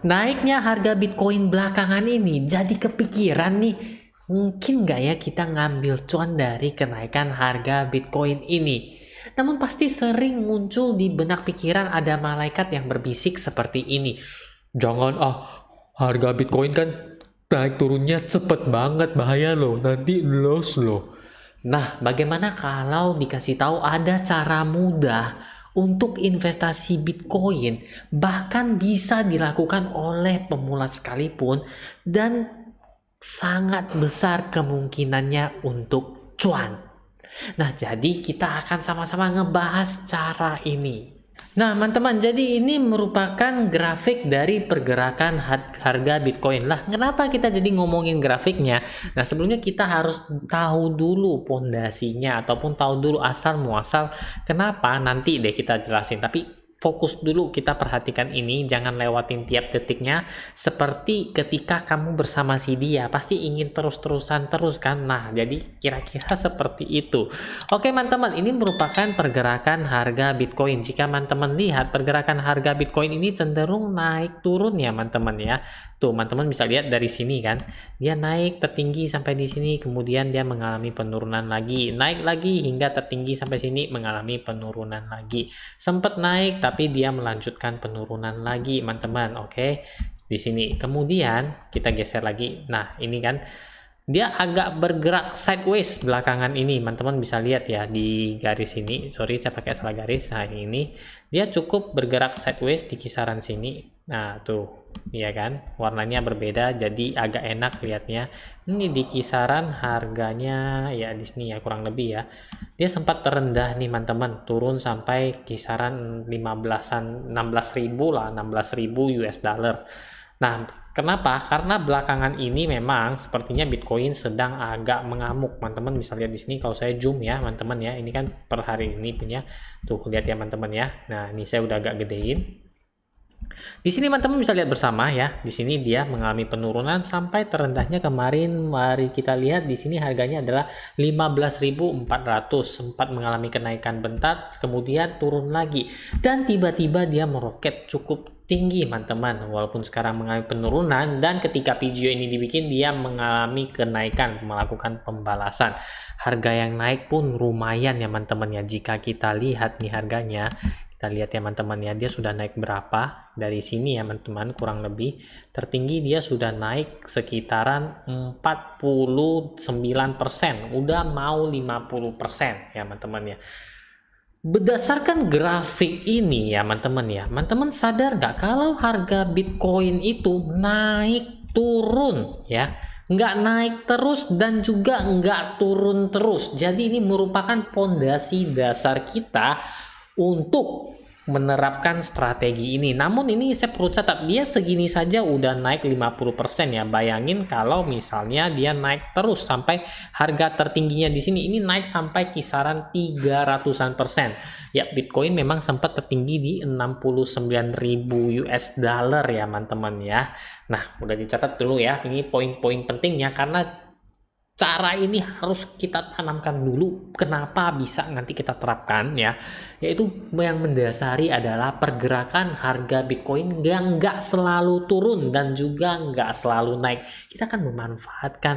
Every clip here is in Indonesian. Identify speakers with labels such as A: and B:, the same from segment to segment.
A: naiknya harga Bitcoin belakangan ini jadi kepikiran nih, mungkin nggak ya kita ngambil cuan dari kenaikan harga Bitcoin ini? Namun pasti sering muncul di benak pikiran ada malaikat yang berbisik seperti ini. Jangan harga Bitcoin kan naik turunnya cepet banget, bahaya loh, nanti loss loh. Nah, bagaimana kalau dikasih tahu ada cara mudah untuk investasi Bitcoin, bahkan bisa dilakukan oleh pemula sekalipun, dan sangat besar kemungkinannya untuk cuan. Nah, jadi kita akan sama-sama ngebahas cara ini. Nah, teman-teman, jadi ini merupakan grafik dari pergerakan harga Bitcoin. Lah, kenapa kita jadi ngomongin grafiknya? Nah, sebelumnya kita harus tahu dulu pondasinya ataupun tahu dulu asal muasal kenapa, nanti deh kita jelasin. Tapi fokus dulu, kita perhatikan ini, jangan lewatin tiap detiknya. Seperti ketika kamu bersama si dia, pasti ingin terus-terusan terus kan? Nah, jadi kira-kira seperti itu. Oke teman-teman, ini merupakan pergerakan harga Bitcoin. Jika teman-teman lihat pergerakan harga Bitcoin ini cenderung naik turun ya teman-teman ya. Tuh, teman-teman bisa lihat dari sini kan. Dia naik tertinggi sampai di sini, kemudian dia mengalami penurunan lagi. Naik lagi hingga tertinggi sampai sini, mengalami penurunan lagi. Sempat naik tapi dia melanjutkan penurunan lagi, teman-teman. Oke. Di sini. Kemudian kita geser lagi. Nah, ini kan dia agak bergerak sideways belakangan ini, teman-teman bisa lihat ya di garis ini. Sorry, saya pakai salah garis. Nah, ini dia cukup bergerak sideways di kisaran sini. Nah, tuh, ya kan, warnanya berbeda, jadi agak enak lihatnya. Ini di kisaran harganya ya di sini ya, kurang lebih ya. Dia sempat terendah nih, teman-teman, turun sampai kisaran 16-an, 16.000 lah, 16.000 US dollar. Nah, kenapa? Karena belakangan ini memang sepertinya Bitcoin sedang agak mengamuk. Teman-teman bisa lihat di sini kalau saya zoom ya, teman-teman ya. Ini kan per hari ini punya. Tuh, lihat ya teman-teman ya. Nah, ini saya udah agak gedein. Di sini teman-teman bisa lihat bersama ya. Di sini dia mengalami penurunan sampai terendahnya kemarin. Mari kita lihat di sini harganya adalah 15.400. Sempat mengalami kenaikan bentar, kemudian turun lagi. Dan tiba-tiba dia meroket cukup tinggi teman-teman, walaupun sekarang mengalami penurunan. Dan ketika video ini dibikin dia mengalami kenaikan, melakukan pembalasan. Harga yang naik pun lumayan ya teman-teman ya. Jika kita lihat nih harganya, kita lihat ya teman-teman ya, dia sudah naik berapa dari sini ya teman-teman, kurang lebih tertinggi dia sudah naik sekitaran 49%, udah mau 50% ya teman-teman ya. Berdasarkan grafik ini ya teman-teman sadar nggak kalau harga Bitcoin itu naik turun ya, nggak naik terus dan juga nggak turun terus. Jadi ini merupakan pondasi dasar kita untuk menerapkan strategi ini. Namun ini saya perlu catat, dia segini saja udah naik 50% ya. Bayangin kalau misalnya dia naik terus sampai harga tertingginya di sini, ini naik sampai kisaran 300-an%. Ya, Bitcoin memang sempat tertinggi di 69.000 US dollar ya teman-teman ya. Nah, udah dicatat dulu ya. Ini poin-poin pentingnya karena cara ini harus kita tanamkan dulu. Kenapa bisa nanti kita terapkan ya, yaitu yang mendasari adalah pergerakan harga Bitcoin yang nggak selalu turun dan juga nggak selalu naik. Kita akan memanfaatkan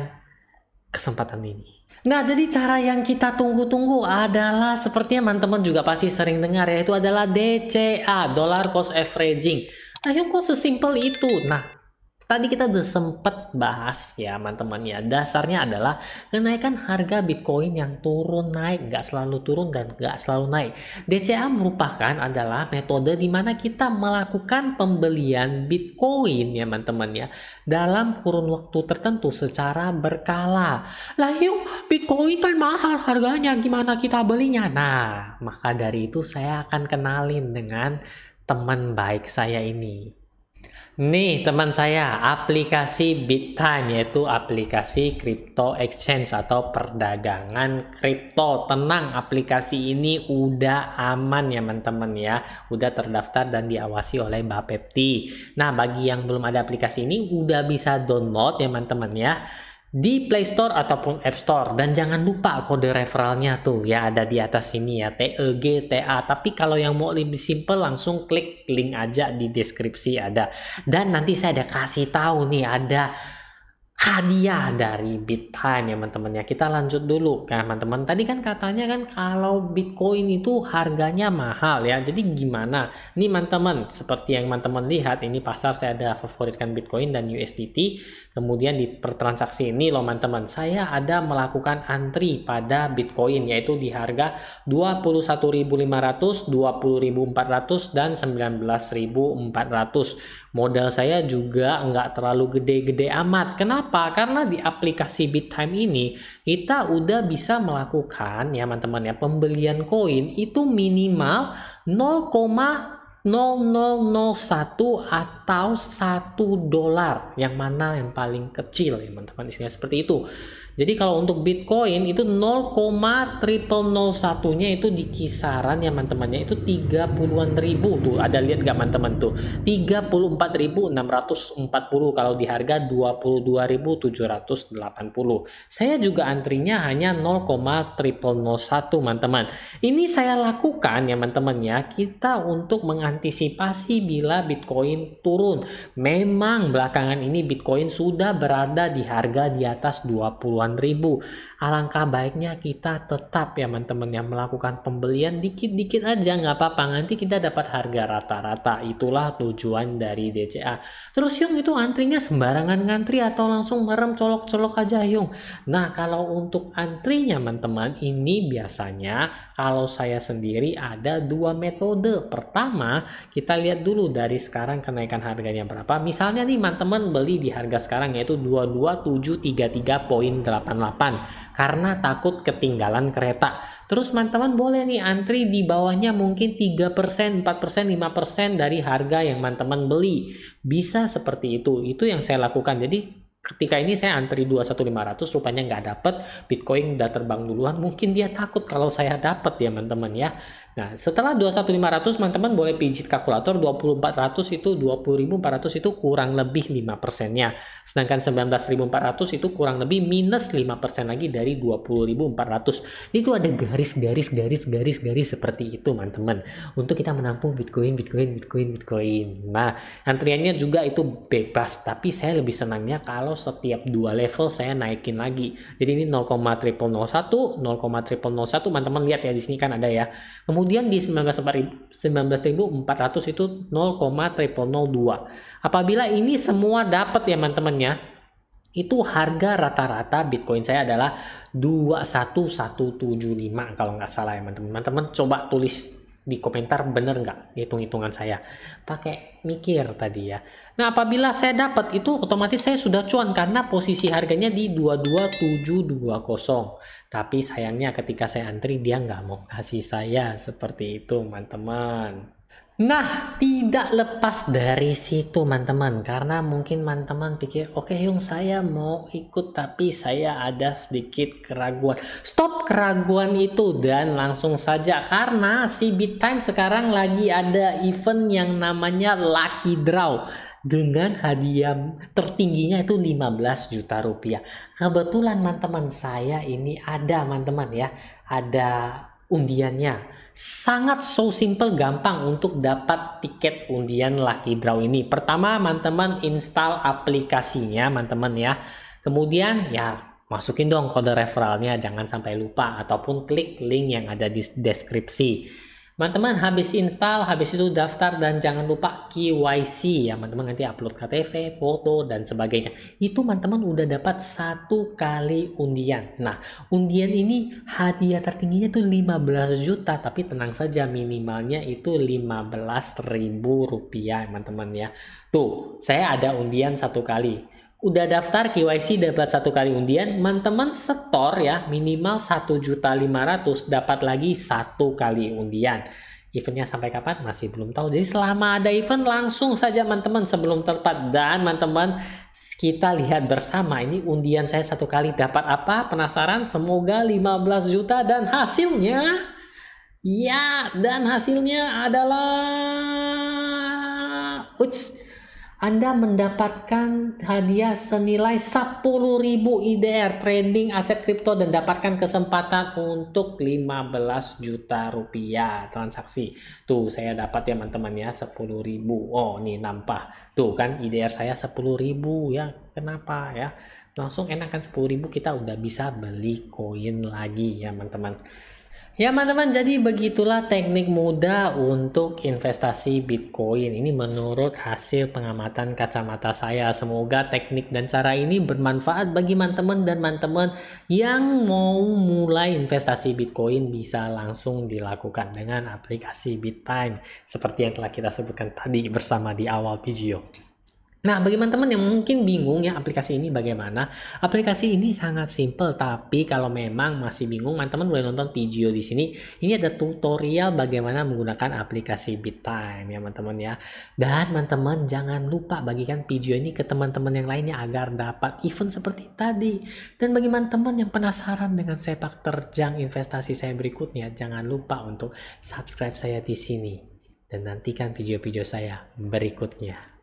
A: kesempatan ini. Nah, jadi cara yang kita tunggu-tunggu adalah sepertinya teman-teman juga pasti sering dengar, yaitu adalah DCA, Dollar Cost Averaging. Nah, yang kok sesimpel itu? Nah, tadi kita udah sempet bahas ya teman-teman ya, dasarnya adalah kenaikan harga Bitcoin yang turun naik, nggak selalu turun dan nggak selalu naik. DCA merupakan adalah metode di mana kita melakukan pembelian Bitcoin ya teman-teman ya, dalam kurun waktu tertentu secara berkala. Lah yuk, Bitcoin kan mahal harganya, gimana kita belinya? Nah, maka dari itu saya akan kenalin dengan teman baik saya ini. Nih teman saya, aplikasi BitTime, yaitu aplikasi crypto exchange atau perdagangan kripto. Tenang, aplikasi ini udah aman ya teman-teman ya, udah terdaftar dan diawasi oleh Bapepti. Nah, bagi yang belum ada aplikasi ini udah bisa download ya teman-teman ya. di Play Store ataupun App Store. Dan jangan lupa kode referralnya tuh ya ada di atas sini ya, TEGTA. Tapi kalau yang mau lebih simple langsung klik link aja di deskripsi ada. Dan nanti saya ada kasih tahu nih ada hadiah dari BitTime ya teman-teman ya. Kita lanjut dulu kan teman-teman. Tadi kan katanya kan kalau Bitcoin itu harganya mahal ya. Jadi gimana? Nih teman-teman, seperti yang teman-teman lihat ini pasar saya ada favoritkan Bitcoin dan USDT. Kemudian di pertransaksi ini loh teman-teman, saya ada melakukan antri pada Bitcoin yaitu di harga 21.500, 20.400 dan 19.400. Modal saya juga nggak terlalu gede-gede amat. Kenapa? Karena di aplikasi BitTime ini kita udah bisa melakukan ya teman-teman ya pembelian koin itu minimal 0,0001 atau $1 yang mana yang paling kecil ya teman-teman, isinya seperti itu. Jadi kalau untuk Bitcoin itu 0,0001-nya itu di kisaran ya teman-teman ya itu 30-an ribu tuh. Ada lihat gak teman-teman tuh? 34.640 kalau di harga 22.780. Saya juga antrinya hanya 0,0001 teman-teman. Ini saya lakukan ya teman-teman ya kita untuk mengantisipasi bila Bitcoin turun. Memang belakangan ini Bitcoin sudah berada di harga di atas 20-an ribu. Alangkah baiknya kita tetap ya teman-teman yang melakukan pembelian dikit-dikit aja nggak apa-apa, nanti kita dapat harga rata-rata. Itulah tujuan dari DCA. Terus Yung itu antrinya sembarangan ngantri atau langsung merem colok-colok aja Yung? Nah kalau untuk antrinya teman-teman ini biasanya kalau saya sendiri ada dua metode. Pertama kita lihat dulu dari sekarang kenaikan harganya berapa. Misalnya nih teman-teman beli di harga sekarang yaitu 22.733.88 karena takut ketinggalan kereta. Terus teman-teman boleh nih antri di bawahnya mungkin 3%, 4%, 5% dari harga yang teman-teman beli. Bisa seperti itu. Itu yang saya lakukan. Jadi ketika ini saya antri 21.500 rupanya nggak dapet, Bitcoin udah terbang duluan, mungkin dia takut kalau saya dapat ya teman-teman ya. Nah setelah 21.500 teman-teman boleh pijit kalkulator, 2400 itu 20.400 itu kurang lebih 5%-nya. Sedangkan 19.400 itu kurang lebih minus 5% lagi dari 20.400. Itu ada garis seperti itu teman-teman. Untuk kita menampung Bitcoin. Nah antriannya juga itu bebas, tapi saya lebih senangnya kalau setiap dua level saya naikin lagi. Jadi ini 0,0001 teman-teman lihat ya di sini kan ada ya. Kemudian di 19.400 itu 0,0002. Apabila ini semua dapat ya teman-teman ya, itu harga rata-rata Bitcoin saya adalah 21175 kalau nggak salah ya teman-teman. Teman-teman coba tulis di komentar bener nggak hitung-hitungan saya, pakai mikir tadi ya. Nah apabila saya dapat itu otomatis saya sudah cuan karena posisi harganya di 22720. Tapi sayangnya ketika saya antri dia nggak mau kasih saya seperti itu teman-teman. Nah, tidak lepas dari situ teman-teman, karena mungkin teman-teman pikir, oke Yung saya mau ikut tapi saya ada sedikit keraguan. Stop keraguan itu dan langsung saja, karena si BitTime sekarang lagi ada event yang namanya Lucky Draw dengan hadiah tertingginya itu 15 juta rupiah. Kebetulan teman-teman saya ini ada teman-teman ya, ada undiannya. Sangat so simple, gampang untuk dapat tiket undian Lucky Draw ini. Pertama teman-teman install aplikasinya teman-teman ya. Kemudian ya masukin dong kode referralnya, jangan sampai lupa, ataupun klik link yang ada di deskripsi. Teman-teman habis install, habis itu daftar dan jangan lupa KYC ya teman-teman, nanti upload KTP, foto dan sebagainya. Itu teman-teman udah dapat 1 kali undian. Nah undian ini hadiah tertingginya tuh 15 juta, tapi tenang saja minimalnya itu 15.000 rupiah teman-teman ya. Tuh saya ada undian 1 kali. Udah daftar KYC dapat 1 kali undian, teman-teman setor ya minimal 1.500.000 dapat lagi 1 kali undian. Eventnya sampai kapan masih belum tahu. Jadi selama ada event langsung saja teman-teman sebelum tepat. Dan teman-teman kita lihat bersama ini undian saya 1 kali dapat apa? Penasaran? Semoga 15 juta dan hasilnya ya, dan hasilnya adalah Anda mendapatkan hadiah senilai 10.000 IDR trading aset kripto dan dapatkan kesempatan untuk 15 juta rupiah transaksi. Tuh saya dapat ya teman-teman ya 10.000. Oh nih nampak. Tuh kan IDR saya 10.000 ya. Kenapa ya? Langsung enakan 10.000 kita udah bisa beli koin lagi ya teman-teman. Ya teman-teman, jadi begitulah teknik mudah untuk investasi Bitcoin. Ini menurut hasil pengamatan kacamata saya. Semoga teknik dan cara ini bermanfaat bagi teman-teman dan teman-teman yang mau mulai investasi Bitcoin bisa langsung dilakukan dengan aplikasi BitTime. Seperti yang telah kita sebutkan tadi bersama di awal video. Nah, bagi teman-teman yang mungkin bingung ya aplikasi ini bagaimana, aplikasi ini sangat simple, tapi kalau memang masih bingung, teman-teman boleh nonton video di sini. Ini ada tutorial bagaimana menggunakan aplikasi BitTime ya teman-teman ya. Dan teman-teman jangan lupa bagikan video ini ke teman-teman yang lainnya agar dapat event seperti tadi. Dan bagi teman-teman yang penasaran dengan sepak terjang investasi saya berikutnya, jangan lupa untuk subscribe saya di sini dan nantikan video-video saya berikutnya.